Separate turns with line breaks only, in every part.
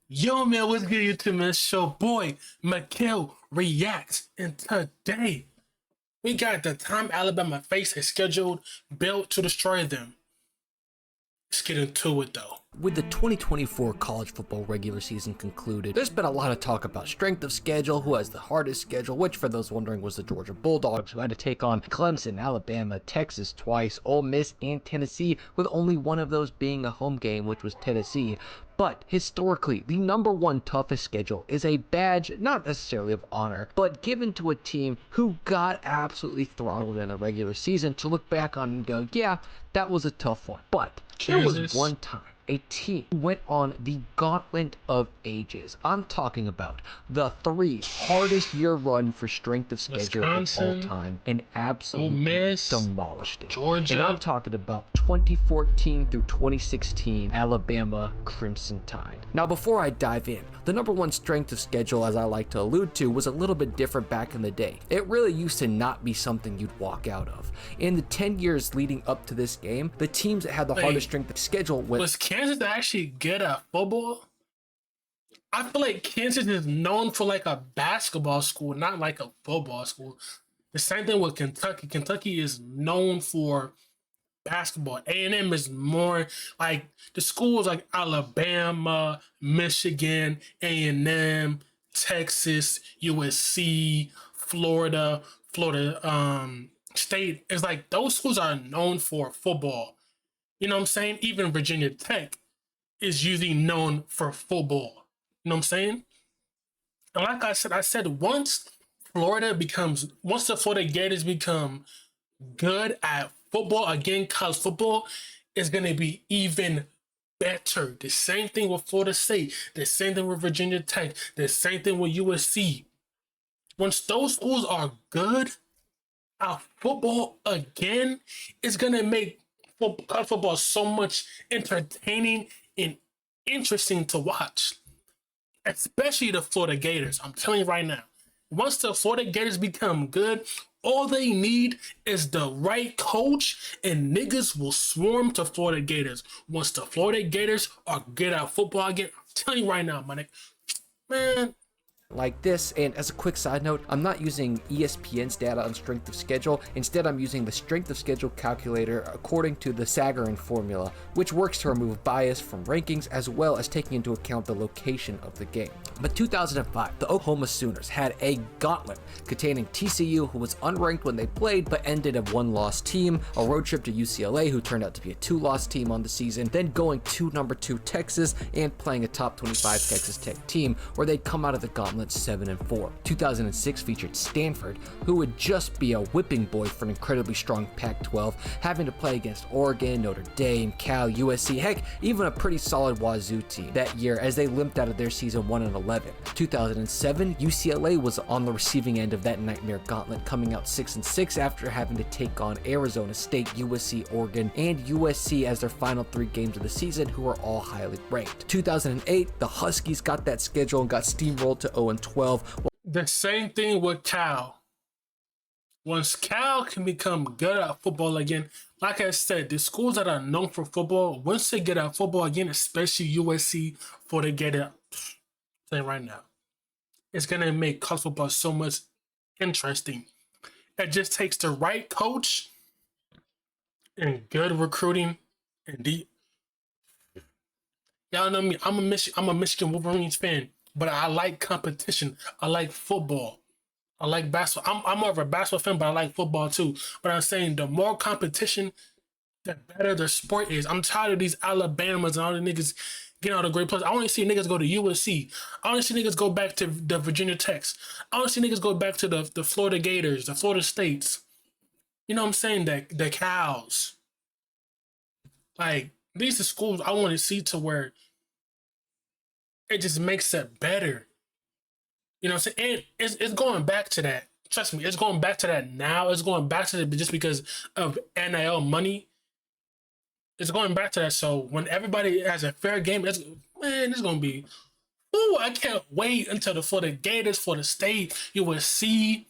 Yo, man, what's good, YouTube, man? It's your boy, MickalReacts. And today, we got the time Alabama faces scheduled, built to destroy them. Let's get into it, though.
With the 2024 college football regular season concluded, there's been a lot of talk about strength of schedule, who has the hardest schedule, which for those wondering was the Georgia Bulldogs, who had to take on Clemson, Alabama, Texas twice, Ole Miss, and Tennessee, with only one of those being a home game, which was Tennessee. But historically, the number one toughest schedule is a badge, not necessarily of honor, but given to a team who got absolutely throttled in a regular season to look back on and go, yeah, that was a tough one. But there was one time a team went on the gauntlet of ages. I'm talking about the three hardest year run for strength of schedule of all time and absolutely demolished it.
Georgia.
And I'm talking about 2014 through 2016 Alabama Crimson Tide. Now, before I dive in, the number one strength of schedule, as I like to allude to, was a little bit different back in the day. It really used to not be something you'd walk out of. In the 10 years leading up to this game, the teams that had the hardest strength of schedule
was Kansas actually good at football? I feel like Kansas is known for like a basketball school, not like a football school. The same thing with Kentucky. Kentucky is known for basketball. A&M is more like the schools like Alabama, Michigan, A&M, Texas, USC, Florida State. It's like those schools are known for football. You know what I'm saying? Even Virginia Tech is usually known for football. You know what I'm saying? And like I said once the Florida Gators become good at football, again, college football is going to be even better. The same thing with Florida State, the same thing with Virginia Tech, the same thing with USC. Once those schools are good at football again, it's going to make college football so much entertaining and interesting to watch, especially the Florida Gators. I'm telling you right now, once the Florida Gators become good, all they need is the right coach, and niggas will swarm to Florida Gators. Once the Florida Gators are good at football again, I'm telling you right now, my nigga, man.
Like this. And as a quick side note, I'm not using ESPN's data on strength of schedule. Instead, I'm using the strength of schedule calculator according to the Sagarin formula, which works to remove bias from rankings as well as taking into account the location of the game. But 2005, the Oklahoma Sooners had a gauntlet containing TCU, who was unranked when they played but ended a one-loss team, a road trip to UCLA, who turned out to be a two-loss team on the season, then going to number 2 Texas and playing a top 25 Texas Tech team where they'd come out of the gauntlet 7-4. 2006 featured Stanford, who would just be a whipping boy for an incredibly strong Pac-12, having to play against Oregon, Notre Dame, Cal, USC, heck, even a pretty solid Wazoo team that year as they limped out of their season 1-11. 2007, UCLA was on the receiving end of that nightmare gauntlet, coming out 6-6 after having to take on Arizona State, USC, Oregon, and USC as their final 3 games of the season, who are all highly ranked. 2008, the Huskies got that schedule and got steamrolled to 0-12.
The same thing with Cal. Once Cal can become good at football again, like I said, the schools that are known for football, once they get at football again, especially USC, before they get it, saying right now, it's gonna make college football so much interesting. It just takes the right coach and good recruiting and deep. Y'all know me. I'm a Michigan Wolverines fan, but I like competition. I like football. I like basketball. I'm more of a basketball fan, but I like football too. But I'm saying the more competition, the better the sport is. I'm tired of these Alabamas and all the niggas getting all the great players. I want to see niggas go to USC. I want to see niggas go back to the Virginia Techs. I want to see niggas go back to the Florida Gators, the Florida States. You know what I'm saying? The Cows. Like, these are schools I want to see to where it just makes it better. You know what I'm saying? And it's going back to that. Trust me, it's going back to that now. It's going back to it just because of NIL money. It's going back to that. So when everybody has a fair game, it's going to be, ooh, I can't wait until the Florida Gators, Florida State, USC,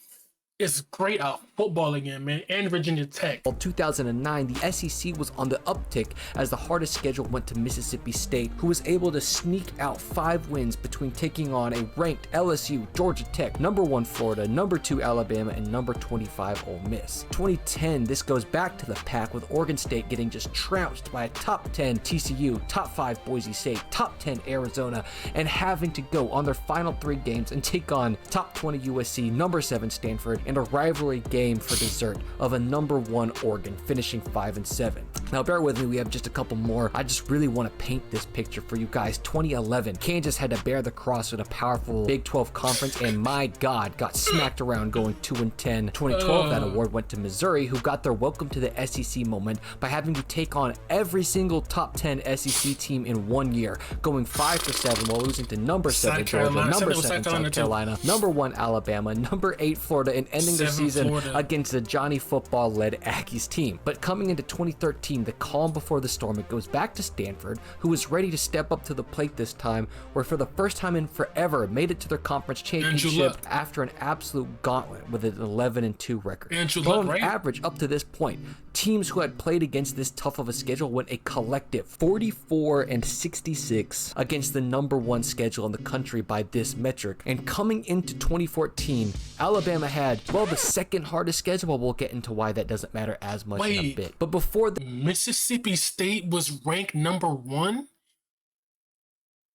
is great at football again, man, and Virginia Tech.
2009, the SEC was on the uptick as the hardest schedule went to Mississippi State, who was able to sneak out 5 wins between taking on a ranked LSU, Georgia Tech, number 1 Florida, number 2 Alabama, and number 25 Ole Miss. 2010, this goes back to the pack with Oregon State getting just trounced by a top 10 TCU, top 5 Boise State, top 10 Arizona, and having to go on their final 3 games and take on top 20 USC, number 7 Stanford, and a rivalry game for dessert of a number 1 Oregon, finishing 5-7. Now bear with me, we have just a couple more. I just really want to paint this picture for you guys. 2011, Kansas had to bear the cross with a powerful Big 12 conference, and my God, got smacked around going 2-10. 2012, that award went to Missouri, who got their welcome to the SEC moment by having to take on every single top 10 SEC team in 1 year, going 5-7 while losing to number 7 Georgia, number 7 South Carolina, number 1 Alabama, number 8 Florida, and ending the season against the Johnny Football-led Aggies team. But coming into 2013, the calm before the storm, it goes back to Stanford, who was ready to step up to the plate this time, where for the first time in forever made it to their conference championship after an absolute gauntlet with an 11-2 record. On average, up to this point, teams who had played against this tough of a schedule went a collective 44-66 against the number 1 schedule in the country by this metric. And coming into 2014, Alabama had, well, the second hardest schedule, but we'll get into why that doesn't matter as much in a bit. But before the
Mississippi State was ranked number 1?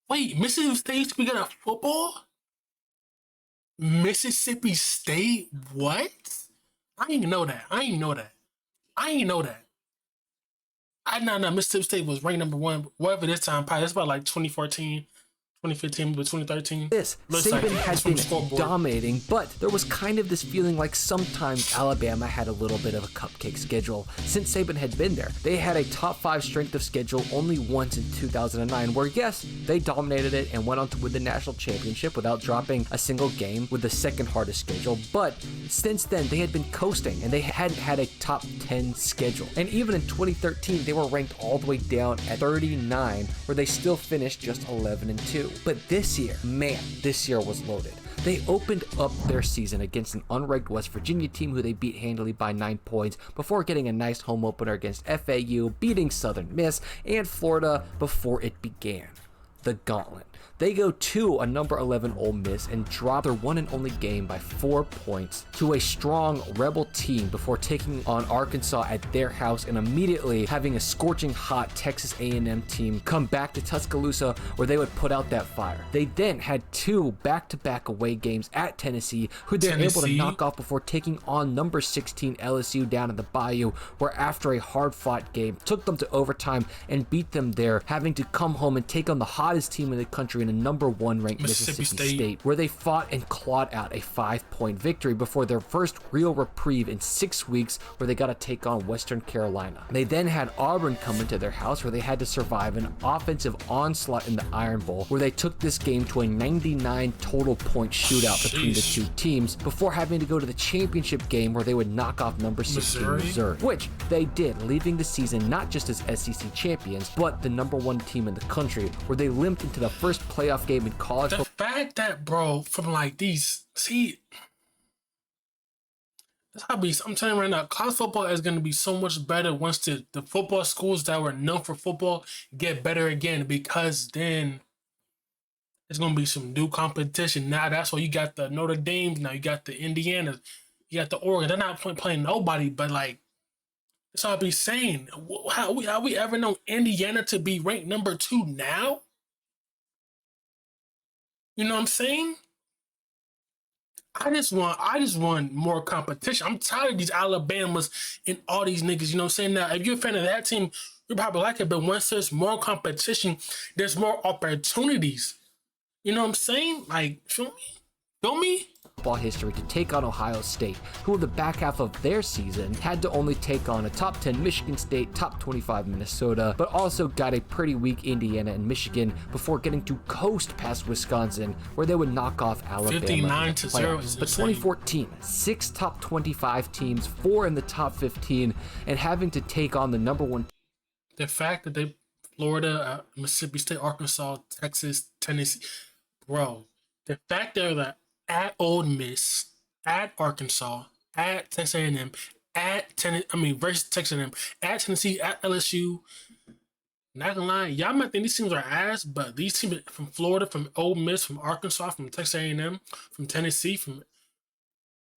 Wait, Mississippi State used to be good at football? Mississippi State? What? I didn't know that. Mississippi State was ranked number 1, whatever this time, probably that's about like 2014, 2015, but 2013.
Saban had been dominating, but there was kind of this feeling like sometimes Alabama had a little bit of a cupcake schedule. Since Saban had been there, they had a top 5 strength of schedule only once in 2009, where yes, they dominated it and went on to win the national championship without dropping a single game with the second hardest schedule. But since then, they had been coasting and they hadn't had a top 10 schedule. And even in 2013, they were ranked all the way down at 39, where they still finished just 11-2. But this year, man, this year was loaded. They opened up their season against an unranked West Virginia team who they beat handily by 9 points before getting a nice home opener against FAU, beating Southern Miss, and Florida before it began. The gauntlet. They go to a number 11 Ole Miss and drop their one and only game by 4 points to a strong Rebel team before taking on Arkansas at their house and immediately having a scorching hot Texas A&M team come back to Tuscaloosa where they would put out that fire. They then had 2 back-to-back away games at Tennessee, who they're able to knock off before taking on number 16 LSU down in the Bayou, where after a hard-fought game took them to overtime and beat them there, having to come home and take on the hottest team in the country in a number 1 ranked Mississippi State, where they fought and clawed out a 5-point victory before their first real reprieve in 6 weeks, where they got to take on Western Carolina. They then had Auburn come into their house, where they had to survive an offensive onslaught in the Iron Bowl, where they took this game to a 99 total point shootout between the 2 teams before having to go to the championship game where they would knock off number 16 Missouri, which they did, leaving the season not just as SEC champions, but the number 1 team in the country, where they limped into the first playoff game in college.
The fact that, bro, from like these, that's how I'm telling you right now, college football is going to be so much better once the football schools that were known for football get better again, because then there's going to be some new competition. Now that's why you got the Notre Dames, now you got the Indiana, you got the Oregon. They're not playing nobody, but like, that's all I be saying. How we ever known Indiana to be ranked number 2 now? You know what I'm saying? I just want more competition. I'm tired of these Alabamas and all these niggas. You know what I'm saying? Now, if you're a fan of that team, you probably like it. But once there's more competition, there's more opportunities. You know what I'm saying? Like, feel me? Feel me?
Football history to take on Ohio State, who in the back half of their season had to only take on a top 10 Michigan State, top 25 Minnesota, but also got a pretty weak Indiana and Michigan before getting to coast past Wisconsin, where they would knock off Alabama.
59-0.
But 2014, 6 top 25 teams, 4 in the top 15, and having to take on the number 1.
The fact that they, Florida, Mississippi State, Arkansas, Texas, Tennessee, bro, the fact they're at Ole Miss, at Arkansas, at Texas A&M, at versus Texas A&M, at Tennessee, at LSU. Not gonna lie, y'all might think these teams are ass, but these teams from Florida, from Ole Miss, from Arkansas, from Texas A&M, from Tennessee, from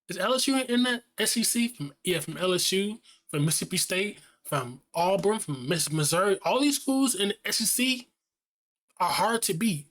is LSU in that SEC? From LSU, from Mississippi State, from Auburn, from Missouri. All these schools in the SEC are hard to beat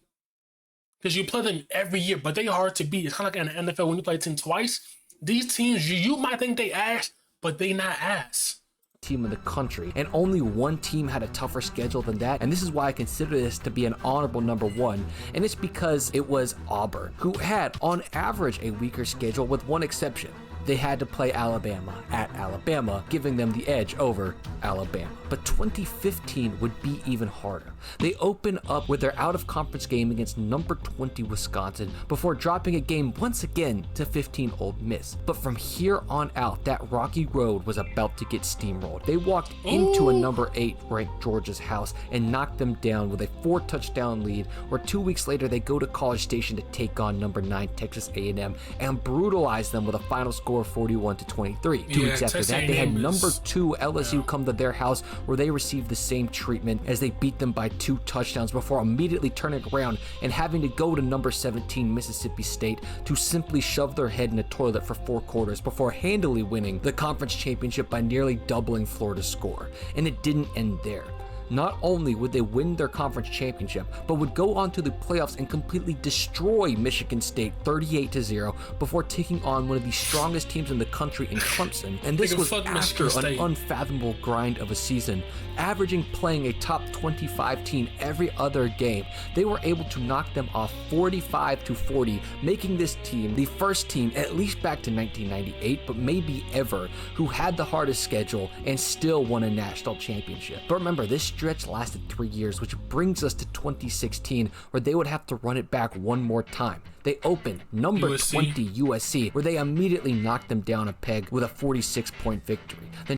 because you play them every year, but they hard to beat. It's kind of like in the NFL when you play a team twice. These teams, you might think they ass, but they not ass.
Team in the country, and only one team had a tougher schedule than that, and this is why I consider this to be an honorable number one, and it's because it was Auburn, who had on average a weaker schedule with one exception. They had to play Alabama at Alabama, giving them the edge over Alabama. But 2015 would be even harder. They open up with their out-of-conference game against number 20 Wisconsin before dropping a game once again to 15 Ole Miss. But from here on out, that rocky road was about to get steamrolled. They walked into a number 8 ranked Georgia's house and knocked them down with a 4-touchdown lead, where 2 weeks later they go to College Station to take on number 9 Texas A&M and brutalize them with a final score of 41-23. 2 weeks after that, they had number 2 LSU come to their house, where they received the same treatment as they beat them by 2 touchdowns before immediately turning around and having to go to number 17 Mississippi State to simply shove their head in a toilet for 4 quarters before handily winning the conference championship by nearly doubling Florida's score. And it didn't end there. Not only would they win their conference championship, but would go on to the playoffs and completely destroy Michigan State 38-0 before taking on one of the strongest teams in the country in Clemson. And this was after an unfathomable grind of a season, averaging playing a top 25 team every other game. They were able to knock them off 45-40, making this team the first team, at least back to 1998, but maybe ever, who had the hardest schedule and still won a national championship. But remember, this stretch lasted 3 years, which brings us to 2016, where they would have to run it back one more time. They opened number USC. 20 USC, where they immediately knocked them down a peg with a 46-point victory. Then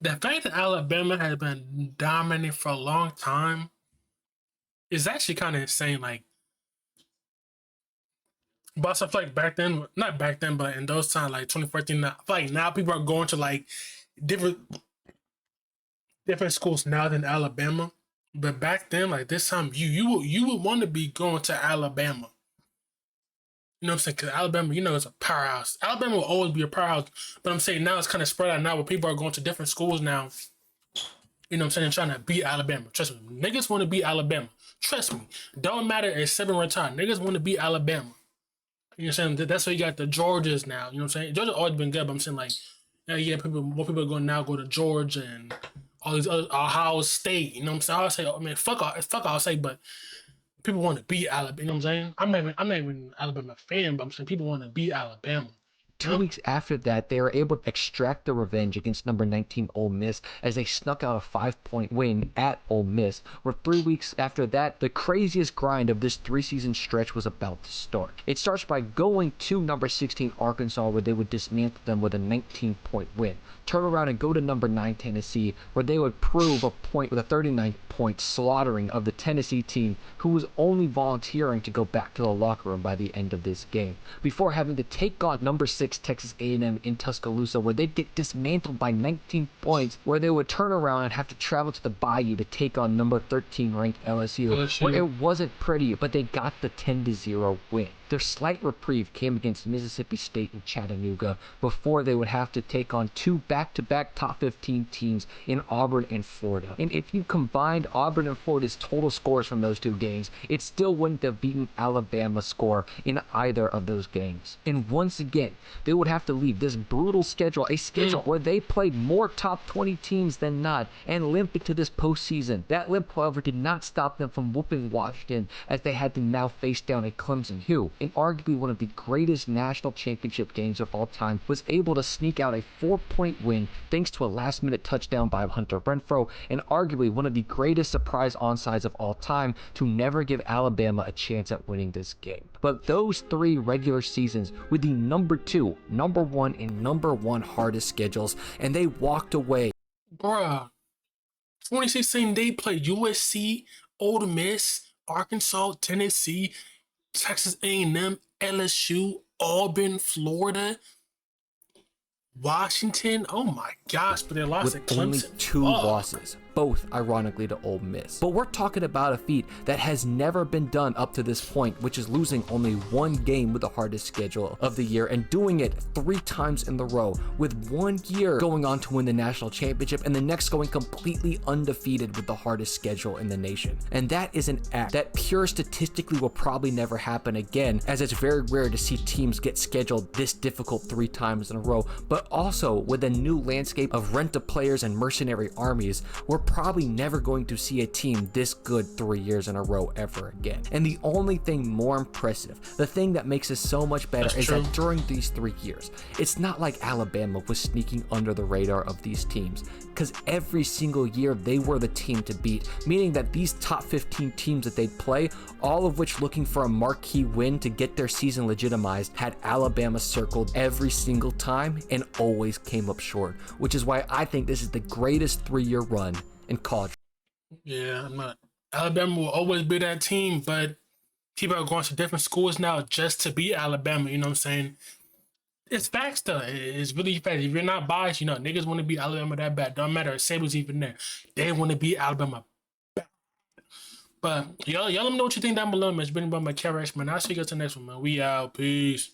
the fact that Alabama has been dominant for a long time is actually kind of insane. Like, but I feel like back then, not back then, but in those times, like 2014, I feel like now people are going to like different schools now than Alabama. But back then, like this time, you would want to be going to Alabama. You know what I'm saying? Because Alabama, you know, is a powerhouse. Alabama will always be a powerhouse. But I'm saying now it's kind of spread out now where people are going to different schools now. You know what I'm saying? Trying to beat Alabama. Trust me. Niggas want to beat Alabama. Trust me. Don't matter if 7 retire. Niggas want to beat Alabama. You know what I'm saying? That's why you got the Georgias now. You know what I'm saying? Georgia's always been good, but I'm saying like, yeah, more people are going to now go to Georgia and all these other Ohio State. You know what I'm saying? I'll say, I mean, fuck I'll say, but people want to beat Alabama. You know what I'm saying? I'm not even an Alabama fan, but I'm saying people want to beat Alabama.
2 weeks after that, they were able to extract the revenge against number 19 Ole Miss as they snuck out a 5-point win at Ole Miss, where 3 weeks after that, the craziest grind of this 3-season stretch was about to start. It starts by going to number 16 Arkansas, where they would dismantle them with a 19-point win. Turn around and go to number 9 Tennessee, where they would prove a point with a 39-point slaughtering of the Tennessee team, who was only volunteering to go back to the locker room by the end of this game, before having to take on number 6 Texas A&M in Tuscaloosa, where they'd get dismantled by 19 points, where they would turn around and have to travel to the Bayou to take on number 13 ranked LSU, where it wasn't pretty, but they got the 10-0 win. Their slight reprieve came against Mississippi State and Chattanooga before they would have to take on 2 back-to-back top 15 teams in Auburn and Florida. And if you combined Auburn and Florida's total scores from those 2 games, it still wouldn't have beaten Alabama's score in either of those games. And once again, they would have to leave this brutal schedule, a schedule where they played more top 20 teams than not, and limp into this postseason. That limp, however, did not stop them from whooping Washington, as they had to now face down a Clemson who, in arguably one of the greatest national championship games of all time, was able to sneak out a 4-point win thanks to a last-minute touchdown by Hunter Renfrow, and arguably one of the greatest surprise onsides of all time to never give Alabama a chance at winning this game. But those 3 regular seasons with the number 2, number 1, and number 1 hardest schedules, and they walked away.
Bruh, 2016 they played USC, Ole Miss, Arkansas, Tennessee, Texas A&M, LSU, Auburn, Florida, Washington. Oh my gosh, but they lost
with
to
only
Clemson.
2
Fuck.
losses, both ironically to Ole Miss. But we're talking about a feat that has never been done up to this point, which is losing only 1 game with the hardest schedule of the year and doing it 3 times in the row, with 1 year going on to win the national championship and the next going completely undefeated with the hardest schedule in the nation. And that is an act that pure statistically will probably never happen again, as it's very rare to see teams get scheduled this difficult 3 times in a row. But also with a new landscape of rent-a-players and mercenary armies, we're probably never going to see a team this good 3 years in a row ever again. And the only thing more impressive, the thing that makes us so much better, is that during these 3 years, it's not like Alabama was sneaking under the radar of these teams, because every single year they were the team to beat, meaning that these top 15 teams that they'd play, all of which looking for a marquee win to get their season legitimized, had Alabama circled every single time and always came up short, which is why I think this is the greatest 3-year run in college.
Yeah, I'm not. Alabama will always be that team, but people are going to different schools now just to beat Alabama. You know what I'm saying? It's facts though. It's really facts. If you're not biased, you know niggas want to beat Alabama that bad. Don't matter if Sable's even there. They want to beat Alabama. But y'all let me know what you think down below, man. It's been about MickalReacts, man. I'll see you guys in the next one, man. We out. Peace.